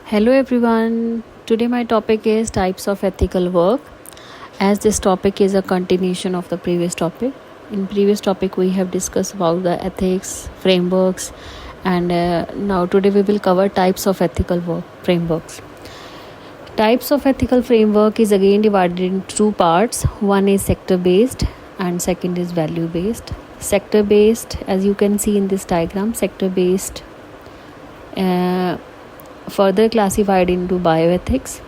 Hello everyone. Today my topic is types of ethical work. As this topic is a continuation of the previous topic. In previous topic we have discussed about the ethics frameworks and now today we will cover types of ethical work frameworks. Types of ethical framework is again divided into two parts. One is sector based and second is value based. Sector based, as you can see in this diagram, sector based further classified into bioethics.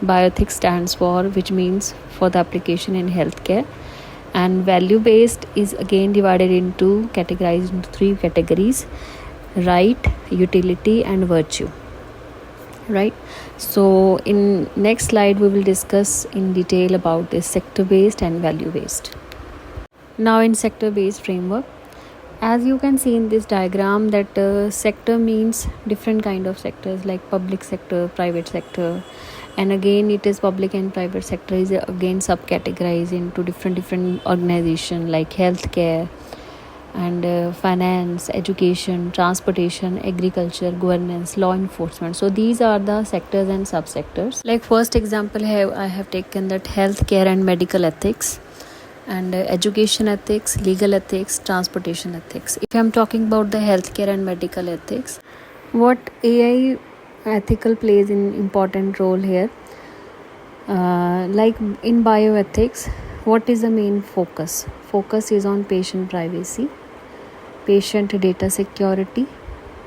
Bioethics stands for, which means for the application in healthcare, and value based is again divided into categorized into three categories: right, utility and virtue. Right, so in next slide we will discuss in detail about this sector based and value based. Now in sector based framework, as you can see in this diagram that sector means different kind of sectors like public sector, private sector, and again it is public and private sector is again subcategorized into different organization like healthcare and finance, education, transportation, agriculture, governance, law enforcement. So these are the sectors and subsectors. Like first example I have taken that healthcare and medical ethics, and education ethics, legal ethics, transportation ethics. If I'm talking about the healthcare and medical ethics, what AI ethical plays an important role here. Like in bioethics, what is the main focus? Focus is on patient privacy, patient data security,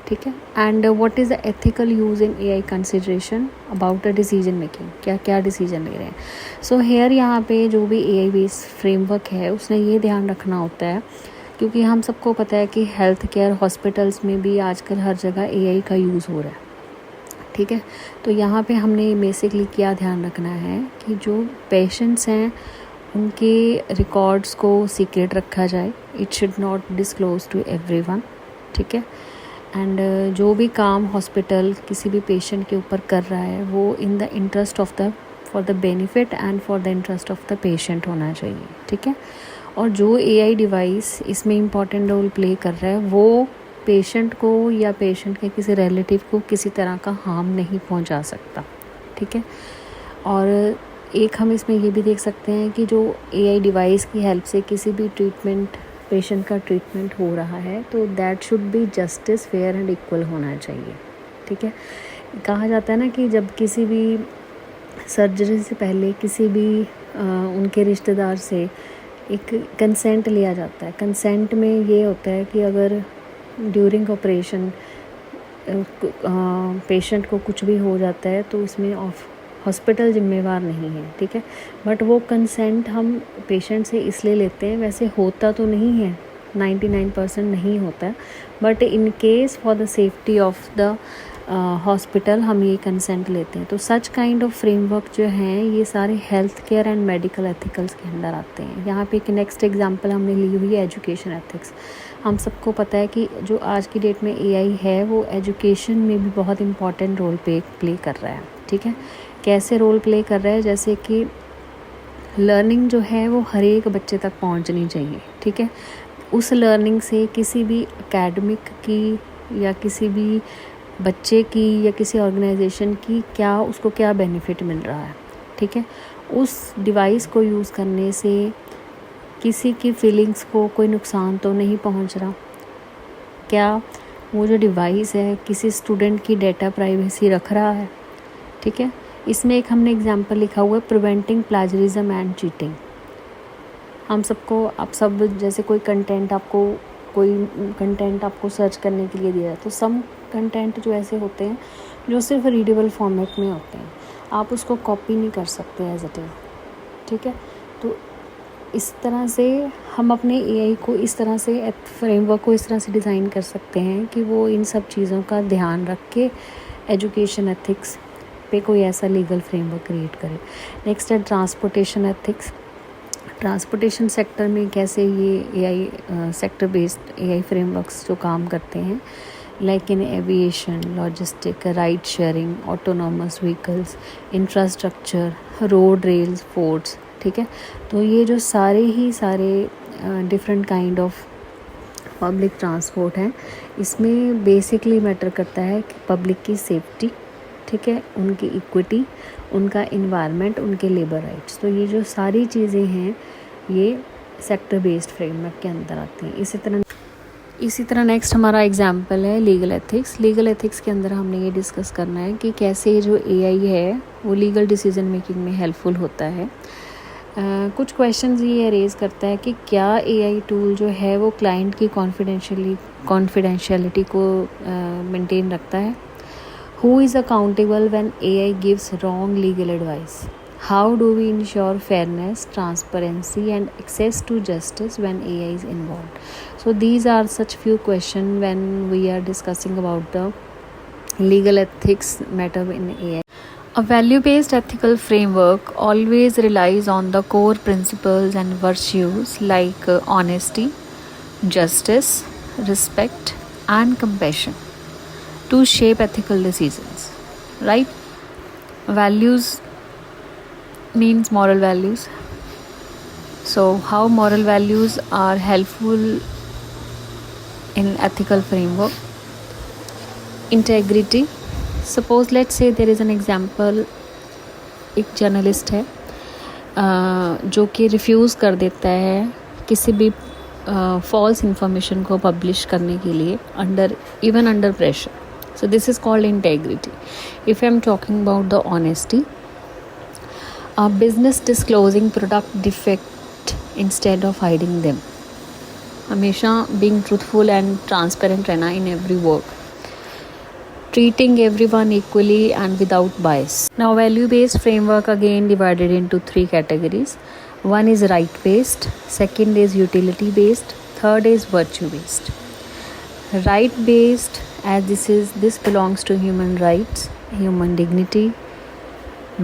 ठीक है, and what is the ethical use in AI consideration about the decision making, क्या क्या decision ले रहे हैं. So here यहाँ पे जो भी AI बेस्ड फ्रेमवर्क है उसने ये ध्यान रखना होता है, क्योंकि हम सबको पता है कि हेल्थ केयर हॉस्पिटल्स में भी आजकल हर जगह AI का यूज़ हो रहा है. ठीक है, तो यहाँ पे हमने बेसिकली क्या ध्यान रखना है कि जो पेशेंट्स हैं उनके रिकॉर्ड्स को सीक्रेट रखा जाए. It should not disclose to everyone. ठीक है, एंड जो भी काम हॉस्पिटल किसी भी पेशेंट के ऊपर कर रहा है वो in the interest of the for the benefit and for the interest of the patient होना चाहिए. ठीक है, और जो AI डिवाइस इसमें इम्पॉर्टेंट रोल प्ले कर रहा है वो पेशेंट को या पेशेंट के किसी रिलेटिव को किसी तरह का हार्म नहीं पहुंचा सकता. ठीक है, और एक हम इसमें ये भी देख सकते हैं कि जो AI डिवाइस की हेल्प से किसी भी ट्रीटमेंट पेशेंट का ट्रीटमेंट हो रहा है तो that should be justice, fair and equal होना चाहिए. ठीक है, कहा जाता है ना कि जब किसी भी सर्जरी से पहले किसी भी उनके रिश्तेदार से एक कंसेंट लिया जाता है. कंसेंट में ये होता है कि अगर ड्यूरिंग ऑपरेशन पेशेंट को कुछ भी हो जाता है तो उसमें हॉस्पिटल जिम्मेवार नहीं है. ठीक है, बट वो कंसेंट हम पेशेंट से इसलिए लेते हैं, वैसे होता तो नहीं है, 99% नहीं होता है, but in case for the safety of the hospital हम ये कंसेंट लेते हैं. तो सच काइंड ऑफ फ्रेमवर्क जो हैं ये सारे हेल्थ केयर एंड मेडिकल एथिकल्स के अंदर आते हैं. यहाँ पे एक नेक्स्ट एग्जांपल हमने ली हुई है एजुकेशन एथिक्स. हम सबको पता है कि जो आज की डेट में AI है वो एजुकेशन में भी बहुत इम्पॉर्टेंट रोल प्ले कर रहा है. ठीक है, कैसे रोल प्ले कर रहा है, जैसे कि लर्निंग जो है वो हर एक बच्चे तक पहुंचनी चाहिए. ठीक है, उस लर्निंग से किसी भी एकेडमिक की या किसी भी बच्चे की या किसी ऑर्गेनाइजेशन की क्या उसको क्या बेनिफिट मिल रहा है. ठीक है, उस डिवाइस को यूज़ करने से किसी की फीलिंग्स को कोई नुकसान तो नहीं पहुंच रहा. क्या वो जो डिवाइस है किसी स्टूडेंट की डेटा प्राइवेसी रख रहा है. ठीक है, इसमें एक हमने एग्जांपल लिखा हुआ है प्रिवेंटिंग प्लेजरिज्म एंड चीटिंग. हम सबको आप सब जैसे कोई कंटेंट आपको सर्च करने के लिए दिया है तो सम कंटेंट जो ऐसे होते हैं जो सिर्फ रीडेबल फॉर्मेट में होते हैं, आप उसको कॉपी नहीं कर सकते एज इट इज़. ठीक है, तो इस तरह से हम अपने AI को इस तरह से फ्रेमवर्क को इस तरह से डिज़ाइन कर सकते हैं कि वो इन सब चीज़ों का ध्यान रख के एजुकेशन एथिक्स पे कोई ऐसा लीगल फ्रेमवर्क क्रिएट करे. नेक्स्ट है ट्रांसपोर्टेशन एथिक्स. ट्रांसपोर्टेशन सेक्टर में कैसे ये AI sector based AI frameworks जो काम करते हैं, like in aviation, logistic, ride sharing, autonomous vehicles, infrastructure, road, rails, ports. ठीक है, तो ये जो सारे different kind of public transport हैं इसमें बेसिकली मैटर करता है कि पब्लिक की सेफ्टी. ठीक है, उनकी इक्विटी, उनका इन्वायरमेंट, उनके लेबर राइट्स। तो ये जो सारी चीज़ें हैं ये सेक्टर बेस्ड फ्रेमवर्क के अंदर आती हैं। इसी तरह नेक्स्ट हमारा एग्जाम्पल है लीगल एथिक्स। लीगल एथिक्स के अंदर हमने ये डिस्कस करना है कि कैसे जो एआई है वो लीगल डिसीजन मेकिंग में हेल्पफुल होता है। कुछ क्वेश्चंस ये रेज़ करता है कि क्या एआई टूल जो है वो क्लाइंट की कॉन्फिडेंशियलिटी को मेंटेन रखता है। Who is accountable when AI gives wrong legal advice. How do we ensure fairness, transparency and access to justice when AI is involved? So these are such few questions when we are discussing about the legal ethics matter in AI. A value-based ethical framework always relies on the core principles and virtues like honesty, justice, respect and compassion to shape ethical decisions, right? Values means moral values. So how moral values are helpful in ethical framework? Integrity. Suppose let's say there is an example, एक journalist है जो कि refuse कर देता है किसी भी false information को पब्लिश करने के लिए under pressure. So this is called integrity. If I am talking about the honesty, business disclosing product defect instead of hiding them. हमेशा बीइंग ट्रूथफुल एंड ट्रांसपेरेंट रहना in every work. Treating everyone equally and without bias. Now value based framework again divided into 3 categories. One is right based, second is utility based, third is virtue based. Right based as this belongs to human rights, human dignity,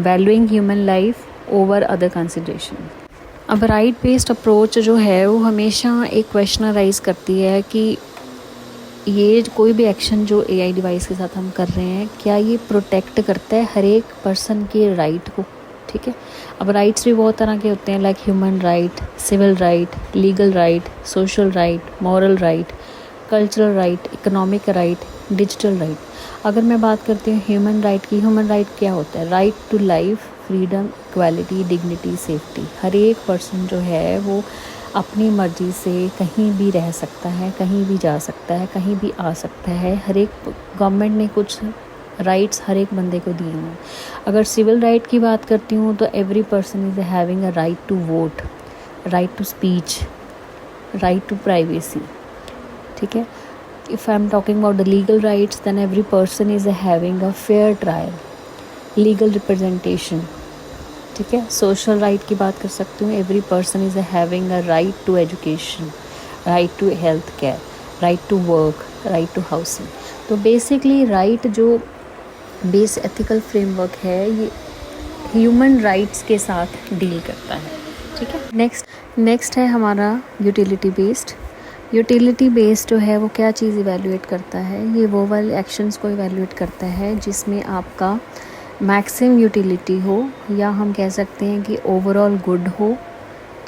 valuing human life over other consideration. अब right based approach जो है वो हमेशा एक question rise करती है कि ये कोई भी एक्शन जो एआई डिवाइस के साथ हम कर रहे हैं क्या ये प्रोटेक्ट करता है हर एक पर्सन के राइट को. ठीक है, अब राइट्स भी बहुत तरह के होते हैं like human right, civil right, legal right, social right, moral right, cultural right, economic right, digital right. अगर मैं बात करती हूँ ह्यूमन राइट की, ह्यूमन राइट क्या होता है? Right to life, freedom, equality, dignity, safety. हर एक पर्सन जो है वो अपनी मर्ज़ी से कहीं भी रह सकता है, कहीं भी जा सकता है, कहीं भी आ सकता है. हर एक गवर्नमेंट ने कुछ राइट्स हर एक बंदे को दिए हैं. अगर सिविल राइट की बात करती हूँ तो every person is having a right to vote, right to speech, right to privacy. ठीक है. If I am talking about the legal rights, then every person is having a fair trial, legal representation. ठीक है. Social right की बात कर सकती हूँ. Every person is having a right to education, right to health care, right to work, right to housing. तो basically right जो base ethical framework है ये ह्यूमन राइट्स के साथ डील करता है. ठीक है. नेक्स्ट है हमारा यूटिलिटी बेस्ड. यूटिलिटी बेस्ड जो है वो क्या चीज़ इवैल्यूएट करता है? ये वो वाले एक्शंस को इवैल्यूएट करता है जिसमें आपका मैक्सिमम यूटिलिटी हो, या हम कह सकते हैं कि ओवरऑल गुड हो.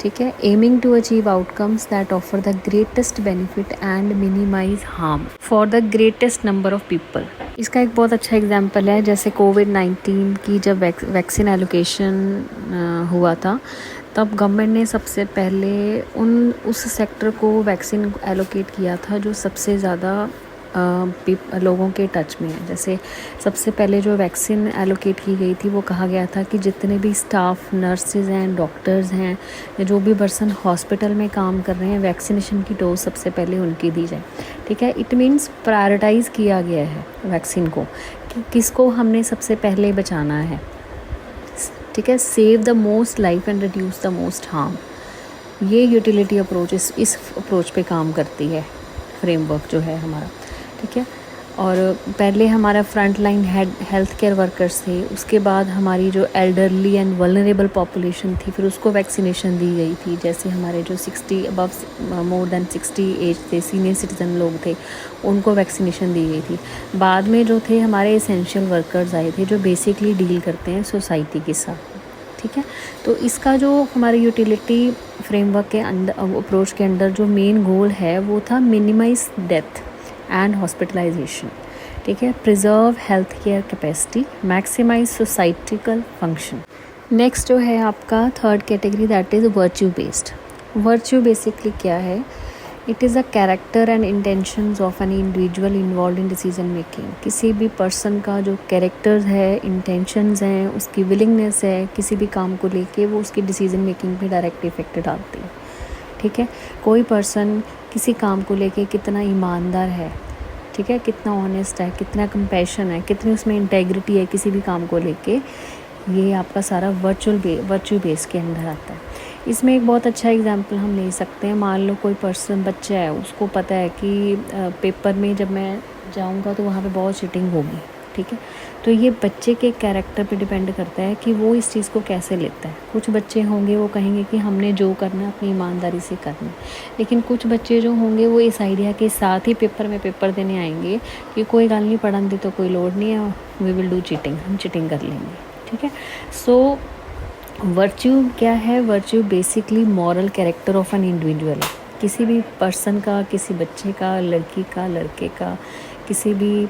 ठीक है. Aiming to achieve outcomes that offer the greatest benefit and minimise harm for the greatest number of people. इसका एक बहुत अच्छा एग्जांपल है जैसे कोविड-19 की जब वैक्सीन एलोकेशन हुआ था तब गवर्नमेंट ने सबसे पहले उस सेक्टर को वैक्सीन एलोकेट किया था जो सबसे ज़्यादा लोगों के टच में है. जैसे सबसे पहले जो वैक्सीन एलोकेट की गई थी वो कहा गया था कि जितने भी स्टाफ, नर्सेज हैं, डॉक्टर्स हैं, या जो भी पर्सन हॉस्पिटल में काम कर रहे हैं, वैक्सीनेशन की डोज सबसे पहले उनकी दी जाए. ठीक है. इट मीन्स प्रायोरिटाइज़ किया गया है वैक्सीन को कि किसको हमने सबसे पहले बचाना है. ठीक है. Save the most life and reduce the most harm. ये यूटिलिटी अप्रोच इस अप्रोच पे काम करती है फ्रेमवर्क जो है हमारा. ठीक है. और पहले हमारा front line health care workers थे, उसके बाद हमारी जो एल्डरली एंड वल्नरेबल पॉपुलेशन थी फिर उसको वैक्सीनेशन दी गई थी. जैसे हमारे जो 60 अबव मोर देन 60 एज थे, सीनियर सिटीज़न लोग थे, उनको वैक्सीनेशन दी गई थी. बाद में जो थे हमारे एसेंशियल वर्कर्स आए थे जो बेसिकली डील करते हैं सोसाइटी के साथ. ठीक है. तो इसका जो हमारे यूटिलिटी फ्रेमवर्क के अंदर अप्रोच के अंदर जो मेन गोल है वो था मिनिमाइज डेथ एंड हॉस्पिटलाइजेशन. ठीक है। Preserve health care capacity, maximise societal function. Next जो है आपका third category, that is virtue based. Virtue basically क्या है? It is a character and intentions of an individual involve in decision making. किसी भी person का जो कैरेक्टर है, इंटेंशंस हैं, उसकी विलिंगनेस है किसी भी काम को लेके, वो उसकी डिसीजन मेकिंग पे डायरेक्ट इफेक्ट डालती है। ठीक है। कोई पर्सन किसी काम को लेके कितना ईमानदार है, ठीक है, कितना ऑनेस्ट है, कितना कंपैशन है, कितनी उसमें इंटेग्रिटी है किसी भी काम को लेके, ये आपका सारा वर्चुअल बेस के अंदर आता है। इसमें एक बहुत अच्छा एग्जांपल हम ले सकते हैं। मान लो कोई पर्सन, बच्चा है, उसको पता है कि पेपर में जब मैं जाऊंगा तो वहाँ पे बहुत चीटिंग होगी, ठीक है। तो ये बच्चे के कैरेक्टर पे डिपेंड करता है कि वो इस चीज़ को कैसे लेता है। कुछ बच्चे होंगे वो कहेंगे कि हमने जो करना है अपनी ईमानदारी से करना है, लेकिन कुछ बच्चे जो होंगे वो इस आइडिया के साथ ही पेपर में पेपर देने आएंगे कि कोई गल नहीं, पढ़न दी तो कोई लोड नहीं है, वी विल डू चीटिंग, हम चीटिंग कर लेंगे, ठीक है। सो वर्च्यू क्या है? Virtue basically moral character of an individual. किसी भी पर्सन का, किसी बच्चे का, लड़की का, लड़के का, किसी भी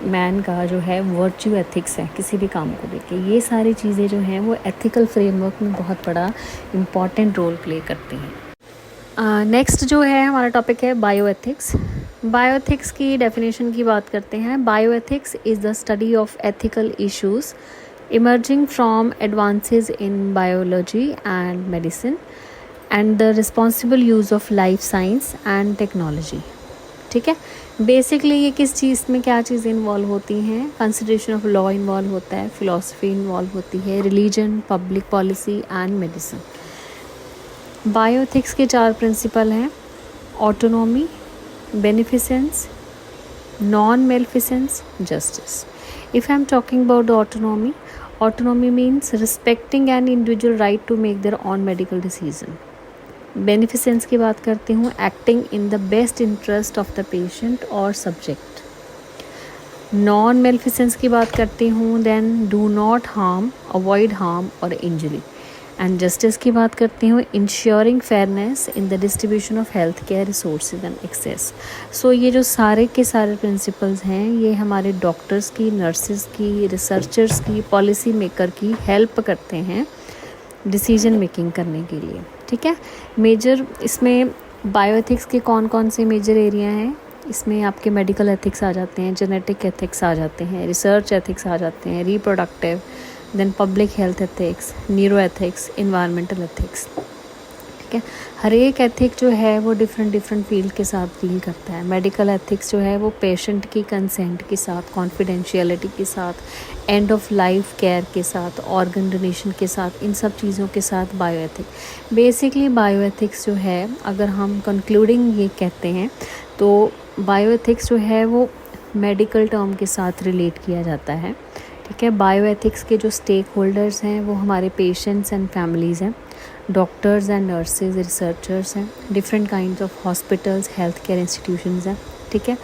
मैन का जो है वर्च्यू एथिक्स है किसी भी काम को लेके। ये सारी चीज़ें जो हैं वो एथिकल फ्रेमवर्क में बहुत बड़ा इम्पॉर्टेंट रोल प्ले करती हैं। नेक्स्ट जो है हमारा टॉपिक है बायो एथिक्स। बायो एथिक्स की डेफिनेशन की बात करते हैं। Bio ethics is the study of ethical issues emerging from advances in biology and medicine and the responsible use of life science and technology। ठीक है। बेसिकली ये किस चीज़ में क्या चीज़ें इन्वॉल्व होती हैं? कंसिडरेशन ऑफ लॉ इन्वॉल्व होता है, फिलॉसफी इन्वॉल्व होती है, religion, public policy and medicine. Bioethics के 4 प्रिंसिपल हैं: autonomy, beneficence, non maleficence, justice. If I am talking about the autonomy means respecting an individual right to make their own medical decision. Beneficence की बात करती हूँ, acting in the best interest of the patient or subject. Non maleficence की बात करती हूँ, then do not harm, avoid harm or injury. And justice की बात करती हूँ, ensuring fairness in the distribution of health care resources and access. So ये जो सारे के सारे प्रिंसिपल्स हैं ये हमारे डॉक्टर्स की, नर्सेज की, रिसर्चर्स की, पॉलिसी मेकर की हेल्प करते हैं डिसीजन मेकिंग करने के लिए, ठीक है। मेजर इसमें बायोएथिक्स के कौन कौन से मेजर एरिया हैं? इसमें आपके मेडिकल एथिक्स आ जाते हैं, जेनेटिक एथिक्स आ जाते हैं, रिसर्च एथिक्स आ जाते हैं, reproductive, then public health ethics, neuro ethics, environmental ethics, ठीक है। हर एक एथिक जो है वो डिफरेंट फील्ड के साथ डील करता है। मेडिकल एथिक्स जो है वो पेशेंट की कंसेंट के साथ, कॉन्फिडेंशियलिटी के साथ, एंड ऑफ लाइफ केयर के साथ, ऑर्गन डोनेशन के साथ, इन सब चीज़ों के साथ bio ethic. Basically bio ethics जो है, अगर हम कंक्लूडिंग ये कहते हैं तो बायो एथिक्स जो है वो मेडिकल टर्म के साथ रिलेट किया जाता है, ठीक है। बायो एथिक्स के जो स्टेक होल्डर्स हैं वो हमारे पेशेंट्स एंड फैमिलीज़ हैं, डॉक्टर्स एंड नर्सेज, रिसर्चर्स हैं, different kinds of hospitals, health care institutions हैं, ठीक है।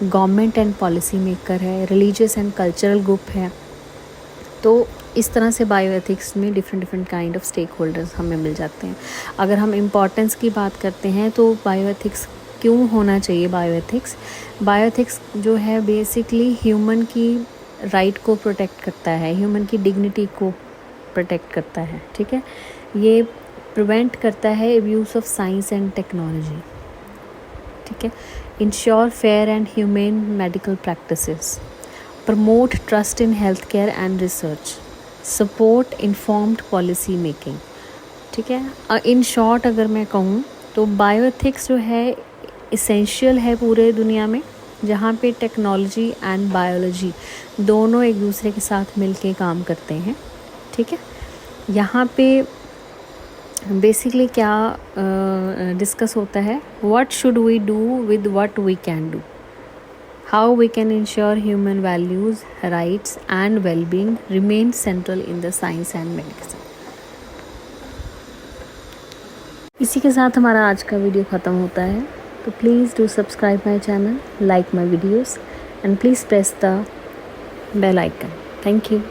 गवर्नमेंट एंड पॉलिसी मेकर है, रिलीजियस एंड कल्चरल ग्रुप है। तो इस तरह से बायो एथिक्स में different kind of stake holders हमें मिल जाते हैं। अगर हम इम्पॉर्टेंस की बात करते हैं तो बायो एथिक्स क्यों होना चाहिए? बायो एथिक्स जो है बेसिकली ह्यूमन की राइट को प्रोटेक्ट करता है, ह्यूमन की डिग्निटी को प्रोटेक्ट करता है, ठीक है। ये प्रिवेंट करता है abuse of science and technology, ठीक है। Ensure fair and humane medical practices, promote trust in health care and research, support informed policy making, ठीक है। इन शॉर्ट अगर मैं कहूँ तो बायोएथिक्स जो है इसेंशियल है पूरे दुनिया में, जहाँ पे टेक्नोलॉजी एंड बायोलॉजी दोनों एक दूसरे के साथ मिलके काम करते हैं, ठीक है। यहाँ पे बेसिकली क्या डिस्कस होता है? What should we do with what we can do, how we can ensure human values, rights and wellbeing remain central in the science and medicine. इसी के साथ हमारा आज का वीडियो ख़त्म होता है। तो please do subscribe my channel, like my videos and please press the bell icon. Thank you.